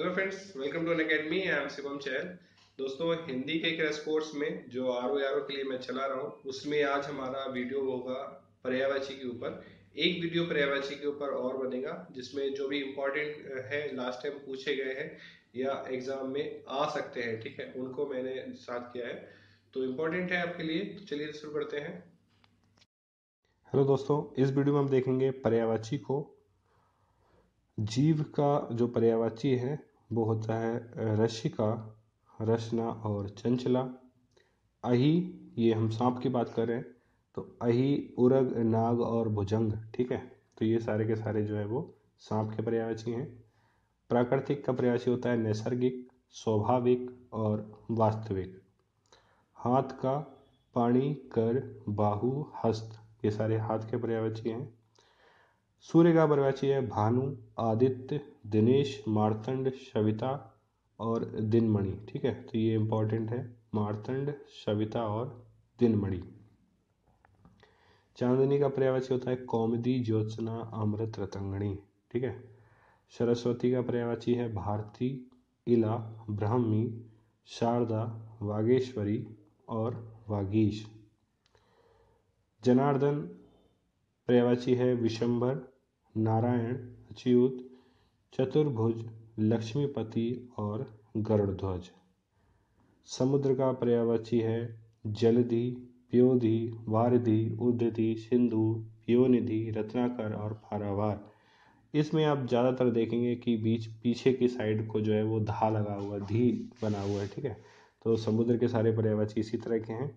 Hello friends, welcome to Unacademy. I am Shivam Chahal. दोस्तों, हिंदी के crash course में जो आर के लिए मैं चला रहा हूँ, उसमें आज हमारा वीडियो होगा पर्यायवाची के ऊपर। एक वीडियो पर्यायवाची के ऊपर और बनेगा, जिसमें जो भी इम्पोर्टेंट है, लास्ट टाइम पूछे गए हैं या एग्जाम में आ सकते हैं, ठीक है, उनको मैंने साथ किया है। तो इम्पोर्टेंट है आपके लिए, तो चलिए शुरू करते हैं। हेलो दोस्तों, इस वीडियो में हम देखेंगे पर्यायवाची को। जीव का जो पर्यायवाची है वो होता है रसिका, रसना और चंचला। अही, ये हम सांप की बात कर रहे हैं, तो अही, उरग, नाग और भुजंग, ठीक है। तो ये सारे के सारे जो है वो सांप के पर्यायवाची हैं। प्राकृतिक का पर्यायवाची होता है नैसर्गिक, स्वाभाविक और वास्तविक। हाथ का पाणी, कर, बाहु, हस्त, ये सारे हाथ के पर्यायवाची हैं। सूर्य का पर्यायवाची है भानु, आदित्य, दिनेश, मार्तंड, सविता और दिनमणि, ठीक है। तो ये इंपॉर्टेंट है, मार्तंड, सविता और दिनमणि। चांदनी का पर्यायवाची होता है कौमुदी, ज्योत्सना, अमृत, रतंगणी, ठीक है। सरस्वती का पर्यायवाची है भारती, इला, ब्राह्मी, शारदा, वागेश्वरी और वागीश। जनार्दन पर्यायवाची है विशंभर, नारायण, अच्युत, चतुर्भुज, लक्ष्मीपति और गरुड़ध्वज। समुद्र का पर्यायवाची है जलधि, प्योधि, वारिधि, उद्धति, सिंधु, पयोनिधि, रत्नाकर और पारावार। इसमें आप ज़्यादातर देखेंगे कि बीच पीछे की साइड को जो है वो धा लगा हुआ, धी बना हुआ है, ठीक है। तो समुद्र के सारे पर्यायवाची इसी तरह के हैं।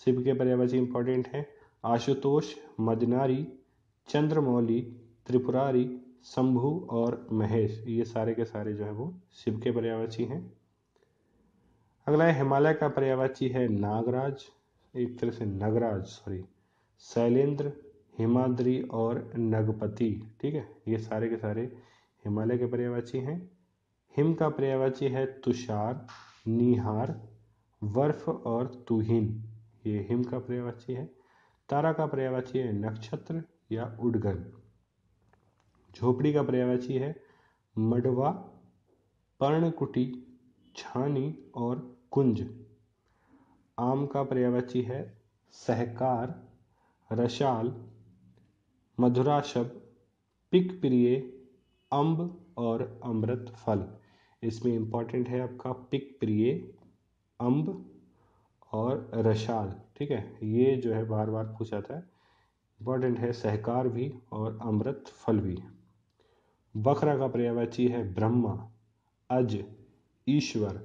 शिव के पर्यायवाची इंपॉर्टेंट हैं आशुतोष, मदनारी, चंद्रमौली, त्रिपुरारी, शंभु और महेश। ये सारे के सारे जो है वो शिव के पर्यायवाची हैं। अगला है हिमालय का पर्यायवाची है नागराज, एक तरह से नगराज, सॉरी, शैलेंद्र, हिमाद्री और नगपति, ठीक है। ये सारे के सारे हिमालय के पर्यायवाची हैं। हिम का पर्यायवाची है तुषार, निहार, बर्फ और तुहिन, ये हिम का पर्यायवाची है। तारा का पर्यायवाची है नक्षत्र या उडगन। झोपड़ी का पर्यायवाची है मडवा, पर्णकुटी, छानी और कुंज। आम का पर्यायवाची है सहकार, रसाल, मधुराशब, पिक प्रिय, अम्ब और अमृत फल। इसमें इंपॉर्टेंट है आपका पिक प्रिय, अम्ब और रसाल, ठीक है। ये जो है बार बार पूछा था, इंपॉर्टेंट है सहकार भी और अमृत फल भी। बखरा का पर्यायवाची है ब्रह्मा, अज, ईश्वर,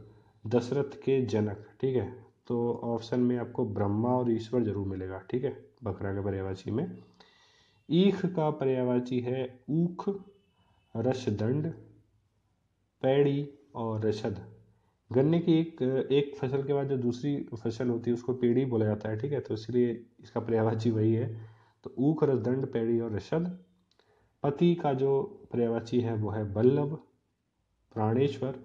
दशरथ के जनक, ठीक है। तो ऑप्शन में आपको ब्रह्मा और ईश्वर जरूर मिलेगा, ठीक है, बखरा के पर्यायवाची में। ईख का पर्यायवाची है ऊख, रसदंड, पैड़ी और रसद। गन्ने की एक फसल के बाद जो दूसरी फसल होती है उसको पेड़ी बोला जाता है, ठीक है। तो इसलिए इसका पर्यायवाची वही है। तो ऊख, रसदंड, पैड़ी और रसद। पति का जो पर्यायवाची है वो है बल्लभ, प्राणेश्वर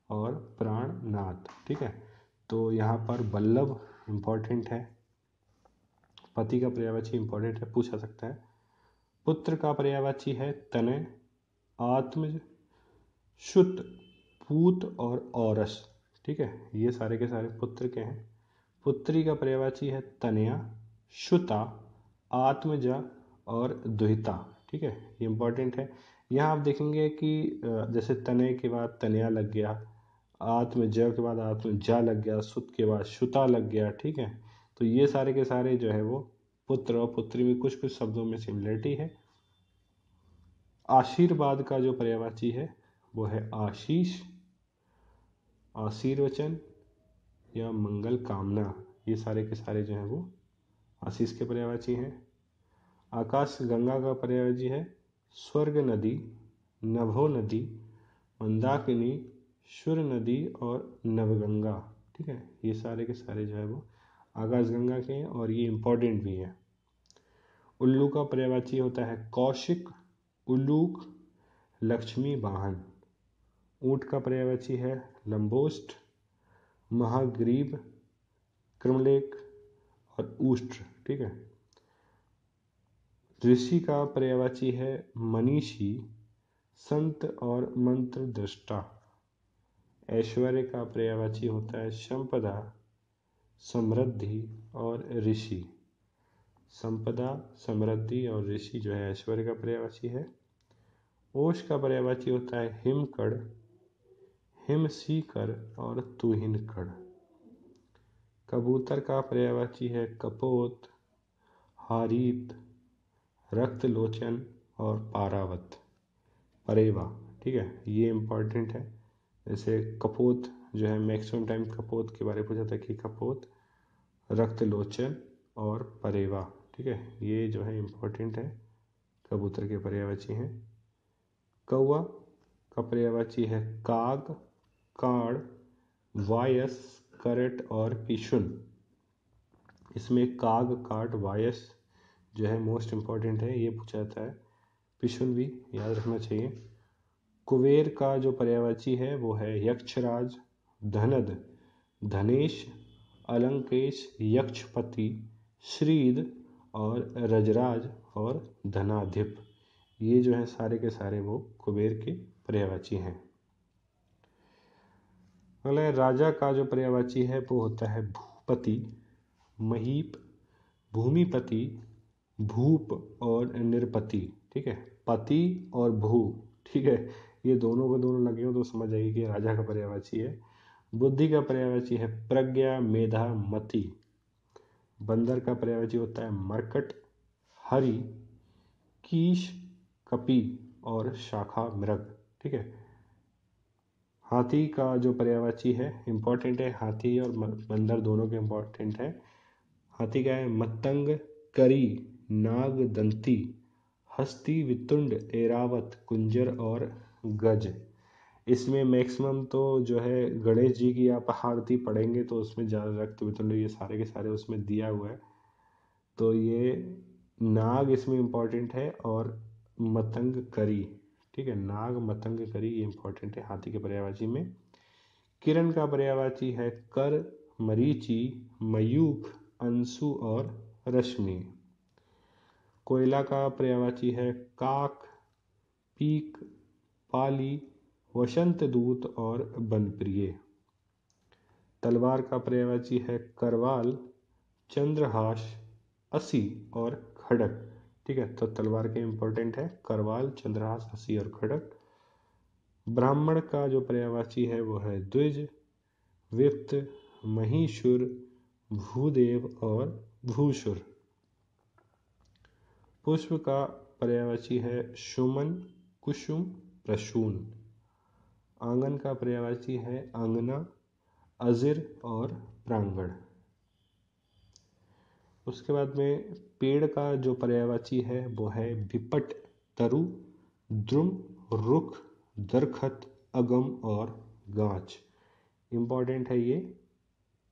और प्राणनाथ, ठीक है। तो यहाँ पर बल्लभ इंपॉर्टेंट है, पति का पर्यायवाची इंपॉर्टेंट है, पूछा सकता है। पुत्र का पर्यायवाची है तनय, आत्मज, शुत, पूत और औरस, ठीक है। ये सारे के सारे पुत्र के हैं। पुत्री का पर्यायवाची है तनया, शुता, आत्मजा और दुहिता, ठीक है। ये इंपॉर्टेंट है। यहाँ आप देखेंगे कि जैसे तनय के बाद तनया लग गया, आत्मज के बाद आत्मजा लग गया, सुत के बाद शुता लग गया, ठीक है। तो ये सारे के सारे जो है वो पुत्र और पुत्री में कुछ कुछ शब्दों में सिमिलरिटी है। आशीर्वाद का जो पर्यायवाची है वो है आशीष, आशीर्वचन या मंगल कामना। ये सारे के सारे जो हैं वो आशीष के पर्यायवाची हैं। आकाश गंगा का पर्यायवाची है स्वर्ग नदी, नभो नदी, मंदाकिनी, सुर नदी और नवगंगा, ठीक है। ये सारे के सारे जो है वो आकाश गंगा के हैं और ये इंपॉर्टेंट भी है। उल्लू का पर्यायवाची होता है कौशिक, उल्लूक, लक्ष्मी वाहन। ऊंट का पर्यायवाची है लंबोष्ट, महाग्रीव, कृमलेख और उष्ट्र, ठीक है। ऋषि का पर्यायवाची है मनीषी, संत और मंत्र दृष्टा। ऐश्वर्य का पर्यायवाची होता है संपदा, समृद्धि और ऋषि। संपदा, समृद्धि और ऋषि जो है ऐश्वर्य का पर्यायवाची है। ओश का पर्यायवाची होता है हिमकड़, हिमसीकर और तुहिनकड़। कबूतर का पर्यायवाची है कपोत, हारीत, रक्तलोचन और पारावत, परेवा। ठीक है, ये इम्पॉर्टेंट है। जैसे कपोत जो है मैक्सिमम टाइम कपोत के बारे में पूछा था कि कपोत, रक्तलोचन और परेवा। ठीक है, ये जो है इम्पॉर्टेंट है, कबूतर के पर्यायवाची हैं। कौवा का पर्यायवाची है काग, काड़, वायस, करट और पिशुन। इसमें काग, काट, वायस जो है मोस्ट इम्पॉर्टेंट है, ये पूछा जाता है। पिशुन भी याद रखना चाहिए। कुबेर का जो पर्यायवाची है वो है यक्षराज, धनद, धनेश, अलंकेश, यक्षपति, श्रीद और रजराज और धनाधिप। ये जो है सारे के सारे वो कुबेर के पर्यायवाची हैं। अगला राजा का जो पर्यायवाची है वो होता है भूपति, महीप, भूमिपति, भूप और निरपति। ठीक है, पति और भू, ठीक है, ये दोनों को दोनों लगे हो तो समझ आएगी कि राजा का पर्यायवाची है। बुद्धि का पर्यायवाची है प्रज्ञा, मेधा, मति। बंदर का पर्यायवाची होता है मरकट, हरि, कीश, कपि और शाखा मृग। ठीक है, हाथी का जो पर्यायवाची है इम्पॉर्टेंट है, हाथी और बंदर दोनों के इम्पॉर्टेंट है। हाथी का है मतंग, करी, नाग, दंती, हस्ती, वितुंड, एरावत, कुंजर और गज। इसमें मैक्सिमम तो जो है गणेश जी की आप आरती पढ़ेंगे तो उसमें ज़्यादा रक्त, वितुंड, ये सारे के सारे उसमें दिया हुआ है। तो ये नाग इसमें इम्पॉर्टेंट है और मतंग, करी। ठीक है, नाग, मतंग, करी ये इम्पॉर्टेंट है हाथी के पर्यायवाची में। किरण का पर्यायवाची है कर, मरीचि, मयूख, अंशु और रश्मि। कोयला का पर्यायवाची है काक, पीक, पाली, वसंत दूत और बनप्रिय। तलवार का पर्यायवाची है करवाल, चंद्रहास, असी और खड़क। ठीक है, तो तलवार के इम्पोर्टेंट है करवाल, चंद्रहास, असी और खड़क। ब्राह्मण का जो पर्यायवाची है वो है द्विज, विप्त, महिषुर, भूदेव और भूसुर। पुष्प का पर्यायवाची है सुमन, कुसुम, प्रसून। आंगन का पर्यायवाची है आंगना, अजिर और प्रांगण। उसके बाद में पेड़ का जो पर्यायवाची है वो है विपट, तरु, द्रुम, रुख, दरखत, अगम और गांच। इम्पॉर्टेंट है ये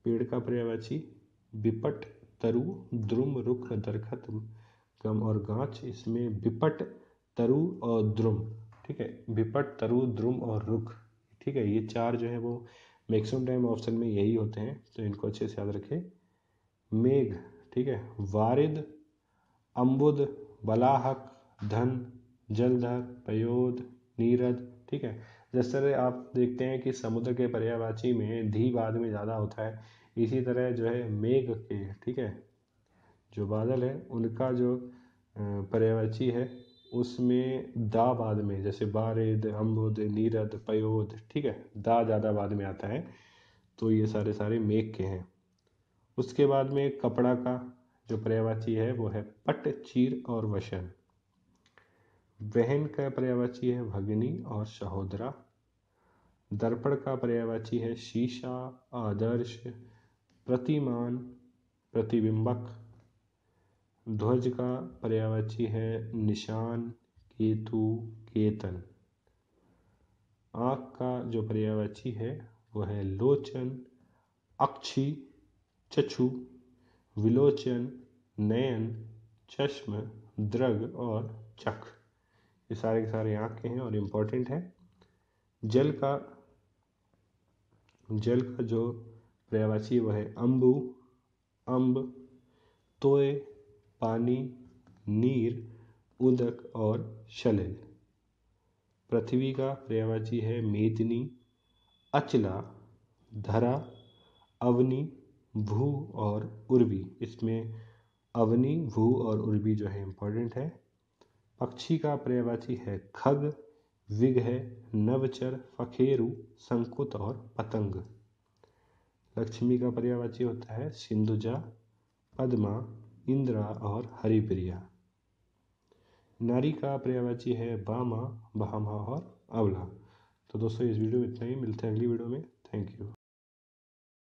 पेड़ का पर्यायवाची विपट, तरु, द्रुम, रुख, दरखत, गम और गांच। इसमें विपट, तरु और द्रुम। ठीक है, विपट, तरु, द्रुम और रुख। ठीक है, ये चार जो है वो मैक्सिमम टाइम ऑप्शन में यही होते हैं, तो इनको अच्छे से याद रखें। मेघ, ठीक है, वारिद, अम्बुद, बलाहक, धन, जलधर, पयोद, नीरद। ठीक है, जिस तरह आप देखते हैं कि समुद्र के पर्यायवाची में धी बाद में ज़्यादा होता है, इसी तरह जो है मेघ के, ठीक है, जो बादल है उनका जो पर्यायवाची है उसमें दा बाद में, जैसे बारिद, अम्बुद, नीरद, पयोद। ठीक है, दा ज़्यादा बाद में आता है, तो ये सारे सारे मेघ के हैं। उसके बाद में कपड़ा का जो पर्यायवाची है वो है पट, चीर और वशन। बहन का पर्यायवाची है भगिनी और सहोदरा। दर्पण का पर्यायवाची है शीशा, आदर्श, प्रतिमान, प्रतिबिंबक। ध्वज का पर्यायवाची है निशान, केतु, केतन। आँख का जो पर्यायवाची है वो है लोचन, अक्षी, चक्षु, विलोचन, नयन, चश्म, दृग और चख। ये सारे के सारे आँख के हैं और इम्पोर्टेंट है। जल का जो पर्यायवाची वह है अम्बु, अम्ब, तोय, पानी, नीर, उदक और शलिल। पृथ्वी का पर्यायवाची है मेदिनी, अचला, धरा, अवनी, भू और उर्वी। इसमें अवनी, भू और उर्वी जो है इम्पोर्टेंट है। पक्षी का पर्यायवाची है खग, विग है, नवचर, फखेरु, संकुत और पतंग। लक्ष्मी का पर्यायवाची होता है सिंधुजा, पद्मा, इंद्रा और हरिप्रिया। नारी का पर्यायवाची है बामा, भामा और अबला। तो दोस्तों इस वीडियो में इतना ही, मिलते हैं अगली वीडियो में। Thank you.